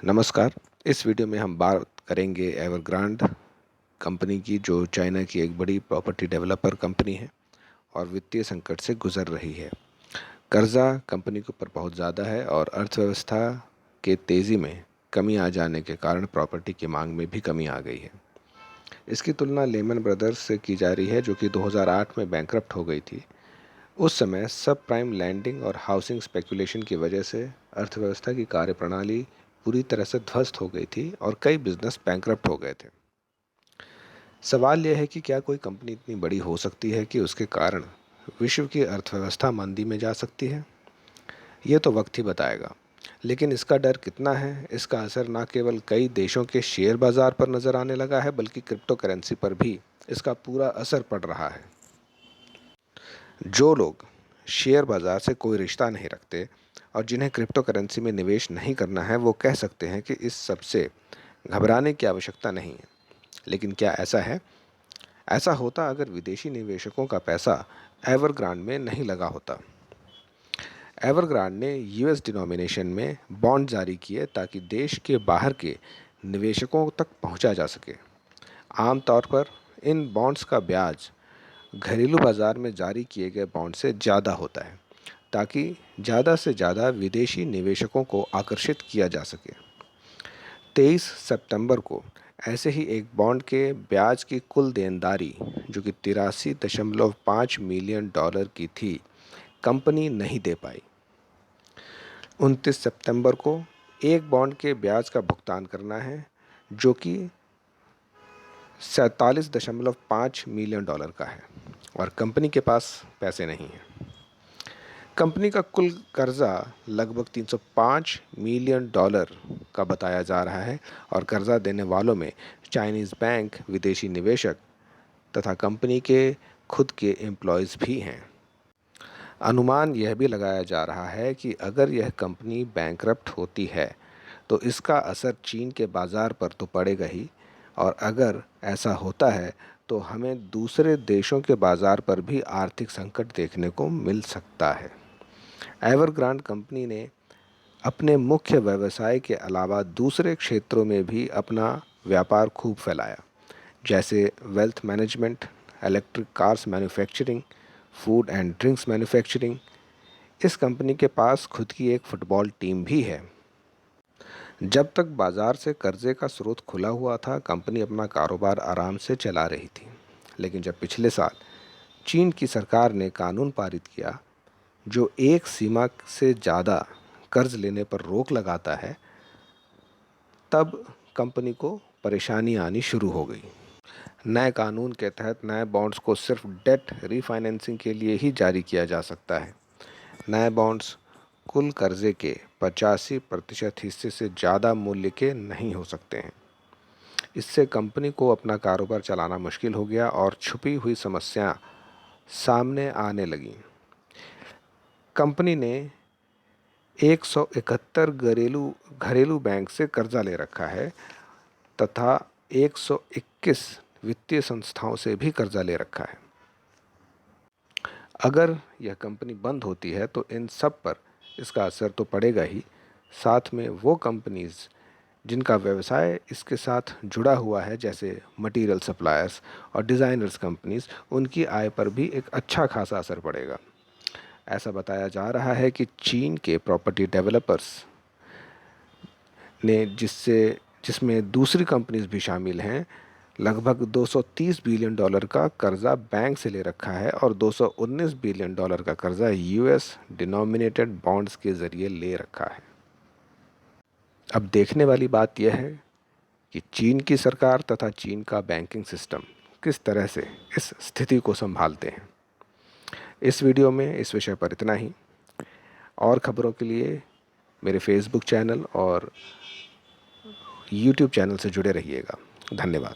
नमस्कार। इस वीडियो में हम बात करेंगे एवरग्रांड कंपनी की, जो चाइना की एक बड़ी प्रॉपर्टी डेवलपर कंपनी है और वित्तीय संकट से गुजर रही है। कर्जा कंपनी के ऊपर बहुत ज़्यादा है और अर्थव्यवस्था के तेज़ी में कमी आ जाने के कारण प्रॉपर्टी की मांग में भी कमी आ गई है। इसकी तुलना लेमन ब्रदर्स से की जा रही है, जो कि 2008 में बैंकरप्ट हो गई थी। उस समय सब प्राइम लैंडिंग और हाउसिंग स्पेकुलेशन की वजह से अर्थव्यवस्था की कार्यप्रणाली पूरी तरह से ध्वस्त हो गई थी और कई बिजनेस बैंकरप्ट हो गए थे। सवाल यह है कि क्या कोई कंपनी इतनी बड़ी हो सकती है कि उसके कारण विश्व की अर्थव्यवस्था मंदी में जा सकती है? ये तो वक्त ही बताएगा। लेकिन इसका डर कितना है, इसका असर न केवल कई देशों के शेयर बाजार पर नजर आने लगा है, बल्कि क्रिप्टो करेंसी पर भी इसका पूरा असर पड़ रहा है। जो लोग शेयर बाजार से कोई रिश्ता नहीं रखते और जिन्हें क्रिप्टो करेंसी में निवेश नहीं करना है, वो कह सकते हैं कि इस सबसे घबराने की आवश्यकता नहीं है। लेकिन क्या ऐसा है? ऐसा होता अगर विदेशी निवेशकों का पैसा एवरग्रांड में नहीं लगा होता। एवरग्रांड ने यूएस डिनोमिनेशन में बॉन्ड जारी किए ताकि देश के बाहर के निवेशकों तक पहुंचा जा सके। आमतौर पर इन बॉन्ड्स का ब्याज घरेलू बाजार में जारी किए गए बॉन्ड से ज़्यादा होता है, ताकि ज़्यादा से ज़्यादा विदेशी निवेशकों को आकर्षित किया जा सके। 23 सितंबर को ऐसे ही एक बॉन्ड के ब्याज की कुल देनदारी, जो कि 83.5 मिलियन डॉलर की थी, कंपनी नहीं दे पाई। 29 सितंबर को एक बॉन्ड के ब्याज का भुगतान करना है, जो कि 47.5 मिलियन डॉलर का है और कंपनी के पास पैसे नहीं हैं। कंपनी का कुल कर्जा लगभग 305 मिलियन डॉलर का बताया जा रहा है और कर्जा देने वालों में चाइनीज़ बैंक, विदेशी निवेशक तथा कंपनी के खुद के एम्प्लॉयज़ भी हैं। अनुमान यह भी लगाया जा रहा है कि अगर यह कंपनी बैंकरप्ट होती है तो इसका असर चीन के बाज़ार पर तो पड़ेगा ही, और अगर ऐसा होता है तो हमें दूसरे देशों के बाज़ार पर भी आर्थिक संकट देखने को मिल सकता है। एवरग्रांड कंपनी ने अपने मुख्य व्यवसाय के अलावा दूसरे क्षेत्रों में भी अपना व्यापार खूब फैलाया, जैसे wealth management, electric cars manufacturing, food and drinks manufacturing. इस कंपनी के पास खुद की एक फुटबॉल टीम भी है। जब तक बाजार से कर्जे का स्रोत खुला हुआ था, कंपनी अपना कारोबार आराम से चला रही थी। लेकिन जब पिछले साल चीन की सरकार ने कानून पारित किया जो एक सीमा से ज़्यादा कर्ज लेने पर रोक लगाता है, तब कंपनी को परेशानी आनी शुरू हो गई। नए कानून के तहत नए बॉन्ड्स को सिर्फ डेट रीफाइनेंसिंग के लिए ही जारी किया जा सकता है। नए बॉन्ड्स कुल कर्जे के 85% हिस्से से ज़्यादा मूल्य के नहीं हो सकते हैं। इससे कंपनी को अपना कारोबार चलाना मुश्किल हो गया और छुपी हुई समस्या सामने आने लगी। कंपनी ने 171 घरेलू बैंक से कर्जा ले रखा है तथा 121 वित्तीय संस्थाओं से भी कर्जा ले रखा है। अगर यह कंपनी बंद होती है तो इन सब पर इसका असर तो पड़ेगा ही, साथ में वो कंपनीज जिनका व्यवसाय इसके साथ जुड़ा हुआ है, जैसे मटेरियल सप्लायर्स और डिज़ाइनर्स कंपनीज, उनकी आय पर भी एक अच्छा खासा असर पड़ेगा। ऐसा बताया जा रहा है कि चीन के प्रॉपर्टी डेवलपर्स ने, जिसमें दूसरी कंपनीज भी शामिल हैं, लगभग 230 बिलियन डॉलर का कर्जा बैंक से ले रखा है और 219 बिलियन डॉलर का कर्जा यूएस डिनोमिनेटेड बॉन्ड्स के ज़रिए ले रखा है। अब देखने वाली बात यह है कि चीन की सरकार तथा चीन का बैंकिंग सिस्टम किस तरह से इस स्थिति को संभालते हैं। इस वीडियो में इस विषय पर इतना ही। और खबरों के लिए मेरे फेसबुक चैनल और यूट्यूब चैनल से जुड़े रहिएगा। धन्यवाद।